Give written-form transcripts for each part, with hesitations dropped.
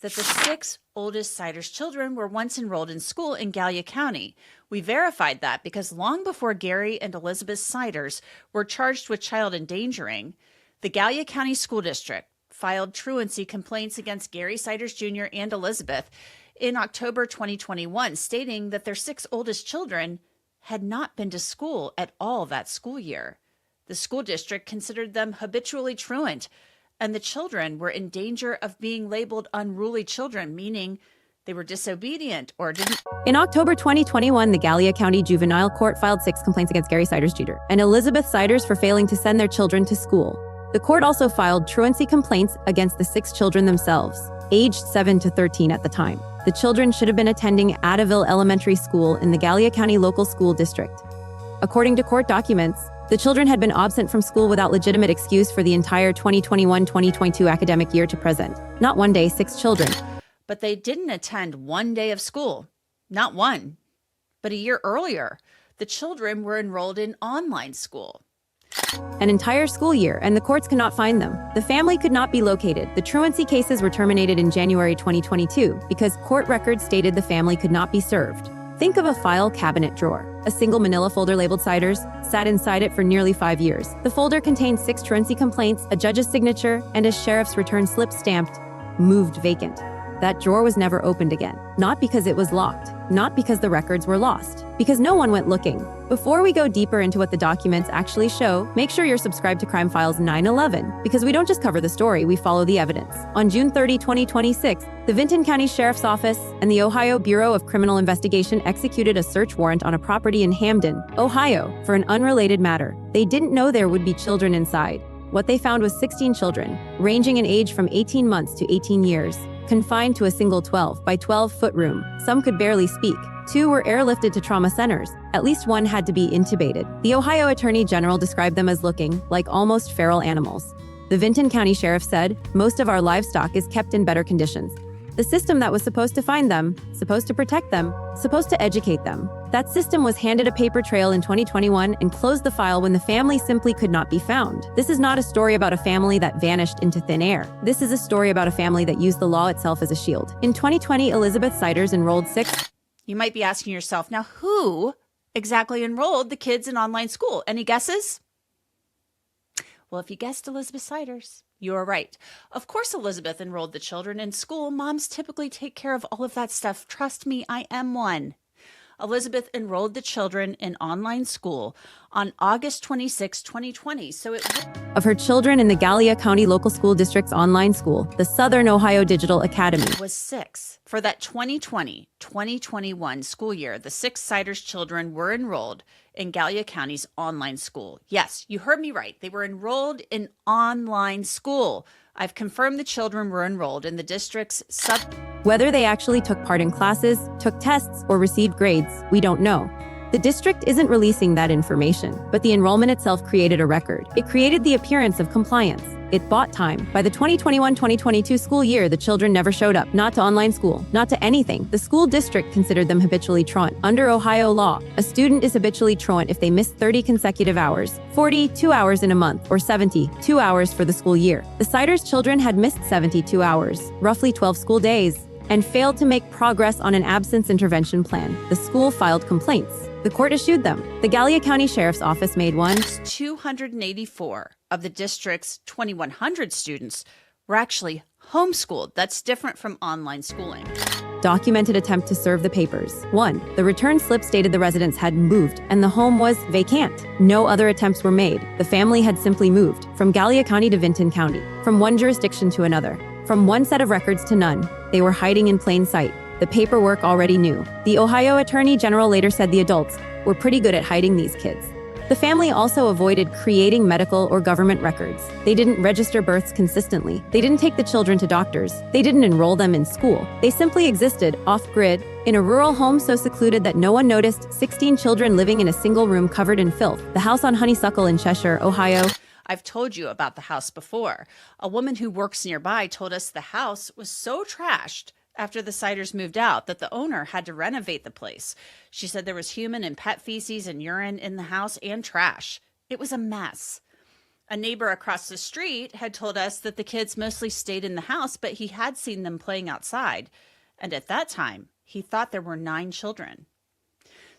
that the 6 oldest Siders children were once enrolled in school in Gallia County. We verified that because long before Gary and Elizabeth Siders were charged with child endangering, the Gallia County School District filed truancy complaints against Gary Siders Jr. and Elizabeth in October 2021, stating that their 6 oldest children had not been to school at all that school year. The school district considered them habitually truant, and the children were in danger of being labeled unruly children, meaning they were disobedient or didn't. In October 2021, the Gallia County Juvenile Court filed 6 complaints against Gary Siders Jr. and Elizabeth Siders for failing to send their children to school. The court also filed truancy complaints against the 6 children themselves, aged 7 to 13 at the time. The children should have been attending Attaville Elementary School in the Gallia County Local School District. According to court documents, the children had been absent from school without legitimate excuse for the entire 2021-2022 academic year to present. Not one day, 6 children. But they didn't attend one day of school. Not one. But a year earlier, the children were enrolled in online school. An entire school year, and the courts could not find them. The family could not be located. The truancy cases were terminated in January 2022 because court records stated the family could not be served. Think of a file cabinet drawer. A single manila folder labeled Siders sat inside it for nearly 5 years. The folder contained 6 truancy complaints, a judge's signature, and a sheriff's return slip stamped, "Moved vacant." That drawer was never opened again. Not because it was locked, not because the records were lost, because no one went looking. Before we go deeper into what the documents actually show, make sure you're subscribed to Crime Files 911, because we don't just cover the story, we follow the evidence. On June 30, 2026, the Vinton County Sheriff's Office and the Ohio Bureau of Criminal Investigation executed a search warrant on a property in Hamden, Ohio, for an unrelated matter. They didn't know there would be children inside. What they found was 16 children, ranging in age from 18 months to 18 years. Confined to a single 12 by 12-foot room. Some could barely speak. 2 were airlifted to trauma centers. At least 1 had to be intubated. The Ohio Attorney General described them as looking like almost feral animals. The Vinton County Sheriff said, "Most of our livestock is kept in better conditions." The system that was supposed to find them, supposed to protect them, supposed to educate them. That system was handed a paper trail in 2021 and closed the file when the family simply could not be found. This is not a story about a family that vanished into thin air. This is a story about a family that used the law itself as a shield. In 2020, Elizabeth Siders enrolled 6. You might be asking yourself, now who exactly enrolled the kids in online school? Any guesses? Well, if you guessed Elizabeth Siders, you are right. Of course, Elizabeth enrolled the children in school. Moms typically take care of all of that stuff. Trust me, I am one. Elizabeth enrolled the children in online school on August 26, 2020. Of her children in the Gallia County Local School District's online school, the Southern Ohio Digital Academy, was 6. For that 2020-2021 school year, the 6 Siders children were enrolled in Gallia County's online school. Yes, you heard me right. They were enrolled in online school. I've confirmed the children were enrolled in the district's Whether they actually took part in classes, took tests, or received grades, we don't know. The district isn't releasing that information, but the enrollment itself created a record. It created the appearance of compliance. It bought time. By the 2021-2022 school year, the children never showed up, not to online school, not to anything. The school district considered them habitually truant. Under Ohio law, a student is habitually truant if they miss 30 consecutive hours, 42 hours in a month, or 72 hours for the school year. The Siders children had missed 72 hours, roughly 12 school days, and failed to make progress on an absence intervention plan. The school filed complaints. The court issued them. The Gallia County Sheriff's Office made one. 284 of the district's 2,100 students were actually homeschooled. That's different from online schooling. Documented attempt to serve the papers. 1. The return slip stated the residents had moved and the home was vacant. No other attempts were made. The family had simply moved from Gallia County to Vinton County, from one jurisdiction to another, from one set of records to none. They were hiding in plain sight. The paperwork already knew. The Ohio Attorney General later said the adults were pretty good at hiding these kids. The family also avoided creating medical or government records. They didn't register births consistently. They didn't take the children to doctors. They didn't enroll them in school. They simply existed off-grid in a rural home so secluded that no one noticed. 16 children living in a single room covered in filth. The house on Honeysuckle in Cheshire, Ohio. I've told you about the house before. A woman who works nearby told us the house was so trashed after the Siders moved out that the owner had to renovate the place. She said there was human and pet feces and urine in the house and trash. It was a mess. A neighbor across the street had told us that the kids mostly stayed in the house, but he had seen them playing outside. And at that time, he thought there were 9 children.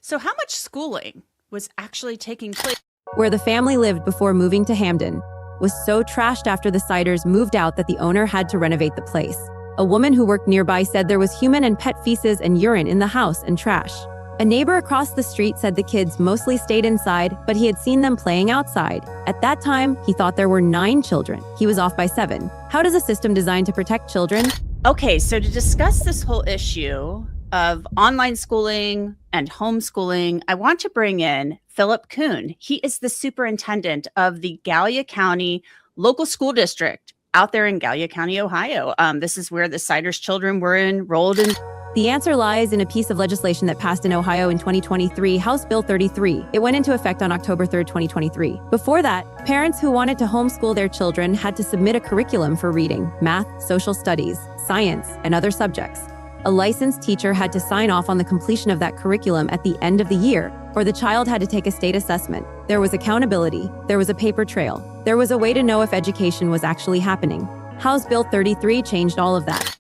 So, how much schooling was actually taking place? Where the family lived before moving to Hamden was so trashed after the Siders moved out that the owner had to renovate the place. A woman who worked nearby said there was human and pet feces and urine in the house and trash. A neighbor across the street said the kids mostly stayed inside, but he had seen them playing outside. At that time, he thought there were 9 children. He was off by 7. How does a system designed to protect children? Okay, so to discuss this whole issue of online schooling and homeschooling, I want to bring in Philip Kuhn. He is the superintendent of the Gallia County local school district out there in Gallia County, Ohio. This is where the Siders children were enrolled in. The answer lies in a piece of legislation that passed in Ohio in 2023, House Bill 33. It went into effect on October 3rd, 2023. Before that, parents who wanted to homeschool their children had to submit a curriculum for reading, math, social studies, science, and other subjects. A licensed teacher had to sign off on the completion of that curriculum at the end of the year, or the child had to take a state assessment. There was accountability, there was a paper trail, there was a way to know if education was actually happening. House Bill 33 changed all of that.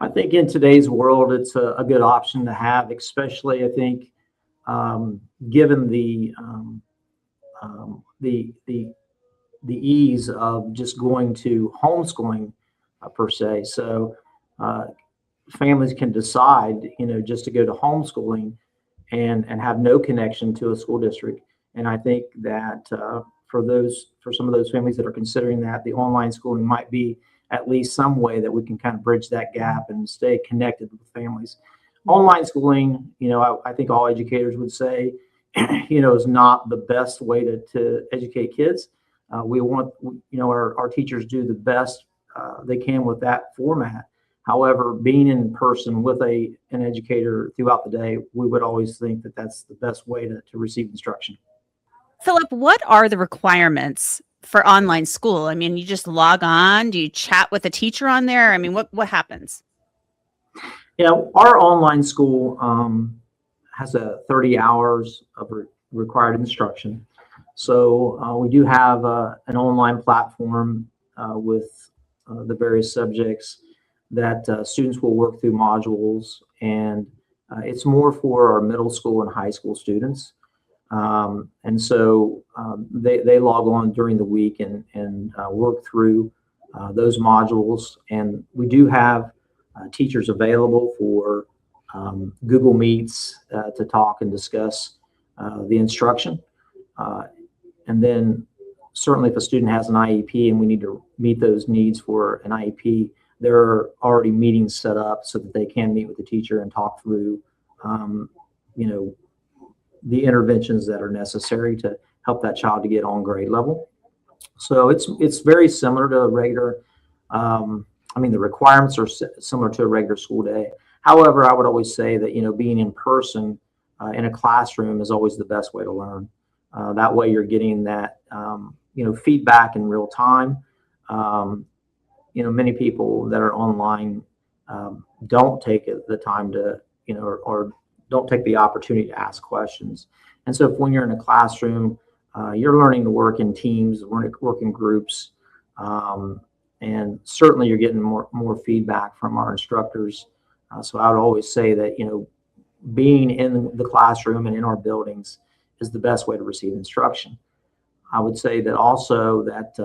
I think in today's world, it's a good option to have, especially I think given the ease of just going to homeschooling per se. So families can decide, just to go to homeschooling and have no connection to a school district. And I think that for some of those families that are considering that, the online schooling might be at least some way that we can kind of bridge that gap and stay connected with families. Online schooling, I think all educators would say, is not the best way to educate kids. We want, our teachers do the best they can with that format. However, being in person with an educator throughout the day, we would always think that that's the best way to receive instruction. Philip, what are the requirements for online school? I mean, you just log on? Do you chat with a teacher on there? I mean, what happens? Yeah, our online school has 30 hours of required instruction. So we do have an online platform with the various subjects that students will work through modules, and it's more for our middle school and high school students. And so they log on during the week and work through those modules. And we do have teachers available for Google Meets to talk and discuss the instruction. And then certainly if a student has an IEP and we need to meet those needs for an IEP, there are already meetings set up so that they can meet with the teacher and talk through, the interventions that are necessary to help that child to get on grade level. So it's very similar to a regular, the requirements are similar to a regular school day. However, I would always say that, being in person in a classroom is always the best way to learn. That way you're getting that, feedback in real time. Many people that are online don't take the time to, or don't take the opportunity to ask questions. And so if when you're in a classroom, you're learning to work in teams, work in groups, and certainly you're getting more feedback from our instructors. So I would always say that, being in the classroom and in our buildings is the best way to receive instruction. I would say that also that,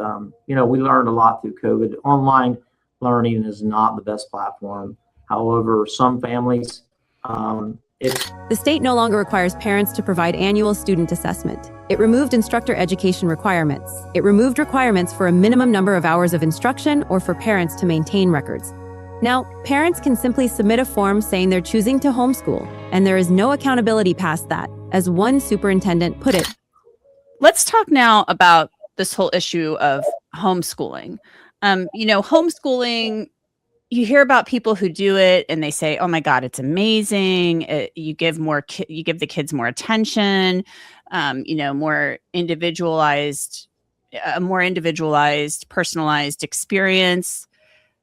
we learned a lot through COVID. Online learning is not the best platform. However, some families, the state no longer requires parents to provide annual student assessment. It removed instructor education requirements. It removed requirements for a minimum number of hours of instruction or for parents to maintain records. Now, parents can simply submit a form saying they're choosing to homeschool, and there is no accountability past that, as one superintendent put it. Let's talk now about this whole issue of homeschooling. Homeschooling, you hear about people who do it and they say, "Oh my God, it's amazing! You give the kids more attention, more individualized, a more individualized, personalized experience."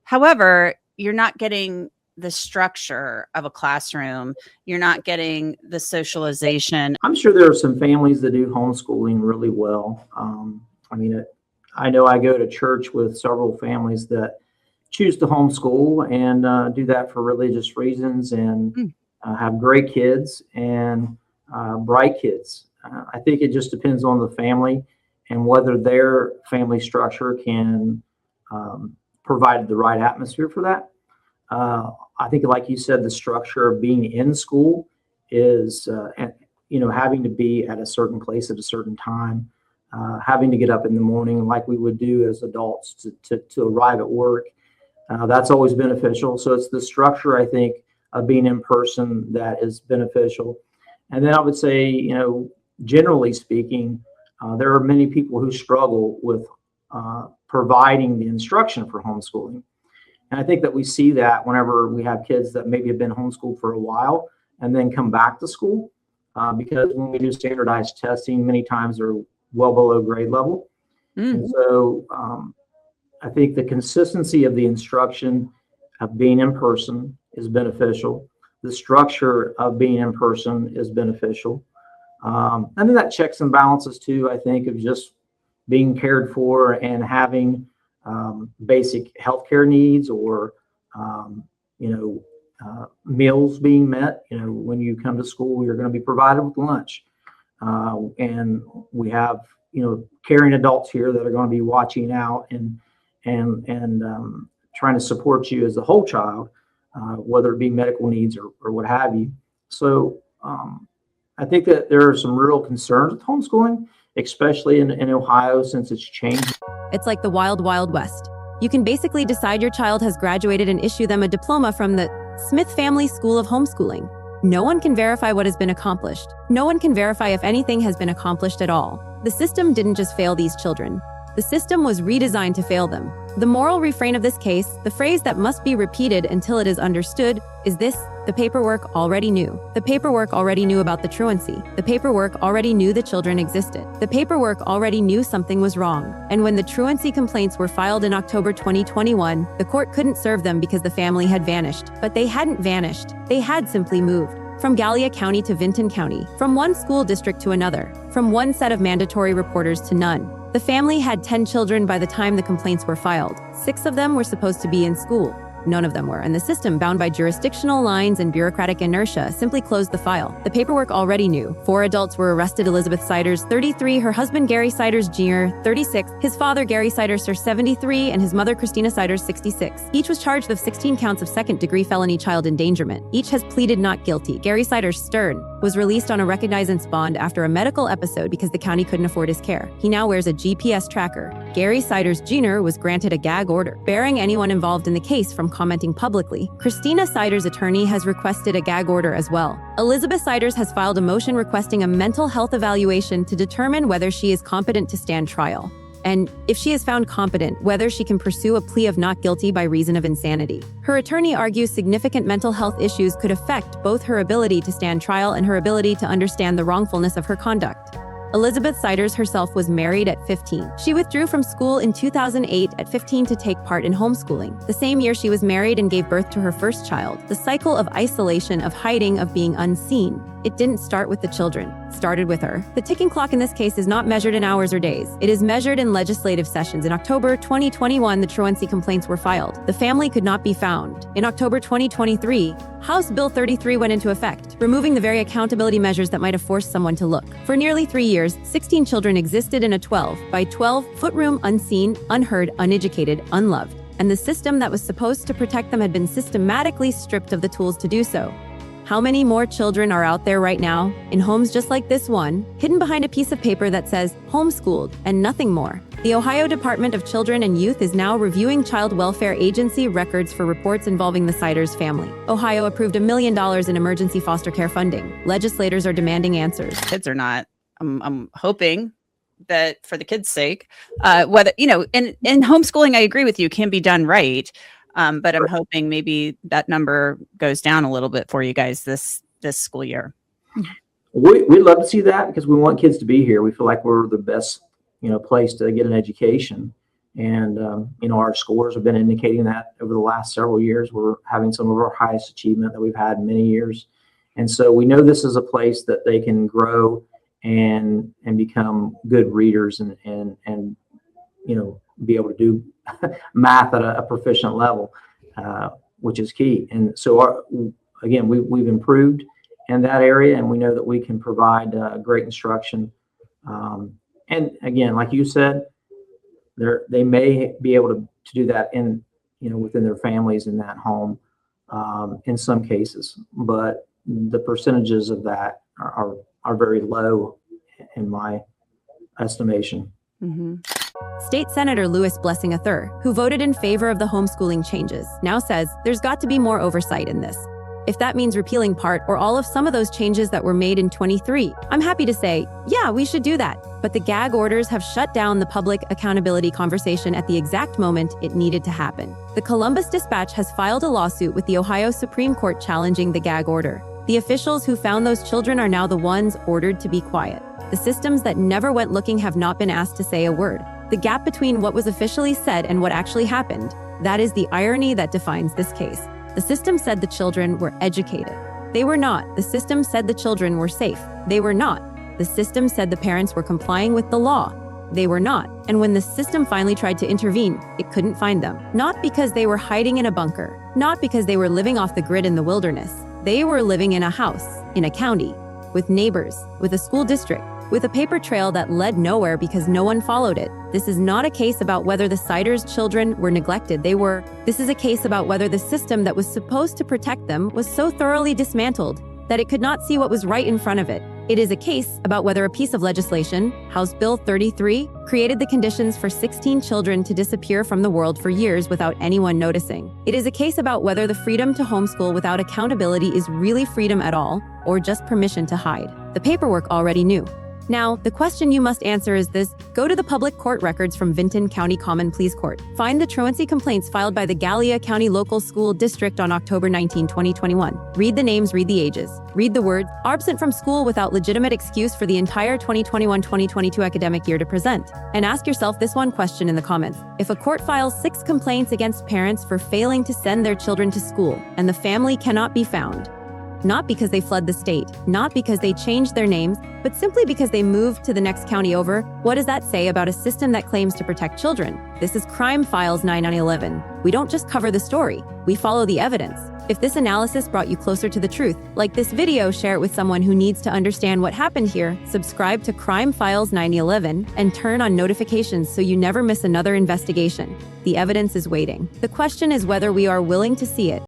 However, you're not getting the structure of a classroom. You're not getting the socialization. I'm sure there are some families that do homeschooling really well. I know I go to church with several families that choose to homeschool and do that for religious reasons and have great kids and bright kids. I think it just depends on the family and whether their family structure can provide the right atmosphere for that. I think, like you said, the structure of being in school is, having to be at a certain place at a certain time, having to get up in the morning like we would do as adults to arrive at work. That's always beneficial. So it's the structure, I think, of being in person that is beneficial. And then I would say, generally speaking, there are many people who struggle with providing the instruction for homeschooling. And I think that we see that whenever we have kids that maybe have been homeschooled for a while and then come back to school, because when we do standardized testing, many times they're well below grade level. And so I think the consistency of the instruction of being in person is beneficial. The structure of being in person is beneficial. And then that checks and balances too, I think, of just being cared for and having basic healthcare needs or, meals being met. When you come to school, you're going to be provided with lunch. And we have, caring adults here that are going to be watching out and trying to support you as a whole child, whether it be medical needs or what have you. So I think that there are some real concerns with homeschooling, especially in Ohio, since it's changed. It's like the wild, wild west. You can basically decide your child has graduated and issue them a diploma from the Smith Family School of Homeschooling. No one can verify what has been accomplished. No one can verify if anything has been accomplished at all. The system didn't just fail these children. The system was redesigned to fail them. The moral refrain of this case, the phrase that must be repeated until it is understood, is this: the paperwork already knew. The paperwork already knew about the truancy. The paperwork already knew the children existed. The paperwork already knew something was wrong. And when the truancy complaints were filed in October 2021, the court couldn't serve them because the family had vanished. But they hadn't vanished. They had simply moved. From Gallia County to Vinton County, from one school district to another, from one set of mandatory reporters to none. The family had 10 children by the time the complaints were filed. 6 of them were supposed to be in school. None of them were, and the system, bound by jurisdictional lines and bureaucratic inertia, simply closed the file. The paperwork already knew. 4 adults were arrested: Elizabeth Siders, 33, her husband Gary Siders Jr., 36, his father Gary Siders, 73, and his mother Christina Siders, 66. Each was charged with 16 counts of second-degree felony child endangerment. Each has pleaded not guilty. Gary Siders Stern was released on a recognizance bond after a medical episode because the county couldn't afford his care. He now wears a GPS tracker. Gary Siders Jr. was granted a gag order, barring anyone involved in the case from commenting publicly. Christina Siders' attorney has requested a gag order as well. Elizabeth Siders has filed a motion requesting a mental health evaluation to determine whether she is competent to stand trial. And if she is found competent, whether she can pursue a plea of not guilty by reason of insanity. Her attorney argues significant mental health issues could affect both her ability to stand trial and her ability to understand the wrongfulness of her conduct. Elizabeth Siders herself was married at 15. She withdrew from school in 2008 at 15 to take part in homeschooling. The same year she was married and gave birth to her first child. The cycle of isolation, of hiding, of being unseen. It didn't start with the children. It started with her. The ticking clock in this case is not measured in hours or days. It is measured in legislative sessions. In October 2021, the truancy complaints were filed. The family could not be found. In October 2023, House Bill 33 went into effect, removing the very accountability measures that might have forced someone to look. For nearly 3 years, 16 children existed in a 12 by 12 foot room, unseen, unheard, uneducated, unloved. And the system that was supposed to protect them had been systematically stripped of the tools to do so. How many more children are out there right now, in homes just like this one, hidden behind a piece of paper that says homeschooled and nothing more? The Ohio Department of Children and Youth is now reviewing Child Welfare Agency records for reports involving the Siders family. Ohio approved $1 million in emergency foster care funding. Legislators are demanding answers. Kids or not, I'm hoping that for the kids' sake, whether, in homeschooling, I agree with you, can be done right. But I'm hoping maybe that number goes down a little bit for you guys this school year. We'd love to see that because we want kids to be here. We feel like we're the best, place to get an education. And, our scores have been indicating that over the last several years. We're having some of our highest achievement that we've had in many years. And so we know this is a place that they can grow and become good readers and be able to do math at a proficient level, which is key. And so again, we've improved in that area, and we know that we can provide great instruction. And again, like you said, they may be able to do that within their families in that home in some cases, but the percentages of that are very low in my estimation. Mm-hmm. State Senator Louis Blessing III, who voted in favor of the homeschooling changes, now says there's got to be more oversight in this. If that means repealing part or all of some of those changes that were made in 23, I'm happy to say, yeah, we should do that. But the gag orders have shut down the public accountability conversation at the exact moment it needed to happen. The Columbus Dispatch has filed a lawsuit with the Ohio Supreme Court challenging the gag order. The officials who found those children are now the ones ordered to be quiet. The systems that never went looking have not been asked to say a word. The gap between what was officially said and what actually happened, that is the irony that defines this case. The system said the children were educated. They were not. The system said the children were safe. They were not. The system said the parents were complying with the law. They were not. And when the system finally tried to intervene, it couldn't find them. Not because they were hiding in a bunker. Not because they were living off the grid in the wilderness. They were living in a house, in a county, with neighbors, with a school district, with a paper trail that led nowhere because no one followed it. This is not a case about whether the Siders' children were neglected. They were. This is a case about whether the system that was supposed to protect them was so thoroughly dismantled that it could not see what was right in front of it. It is a case about whether a piece of legislation, House Bill 33, created the conditions for 16 children to disappear from the world for years without anyone noticing. It is a case about whether the freedom to homeschool without accountability is really freedom at all, or just permission to hide. The paperwork already knew. Now, the question you must answer is this. Go to the public court records from Vinton County Common Pleas Court. Find the truancy complaints filed by the Gallia County Local School District on October 19, 2021. Read the names, read the ages. Read the words, absent from school without legitimate excuse for the entire 2021-2022 academic year to present. And ask yourself this one question in the comments. If a court files 6 complaints against parents for failing to send their children to school, and the family cannot be found, not because they fled the state, not because they changed their names, but simply because they moved to the next county over, what does that say about a system that claims to protect children? This is Crime Files 9/11. We don't just cover the story, we follow the evidence. If this analysis brought you closer to the truth, like this video, share it with someone who needs to understand what happened here, subscribe to Crime Files 9/11, and turn on notifications so you never miss another investigation. The evidence is waiting. The question is whether we are willing to see it.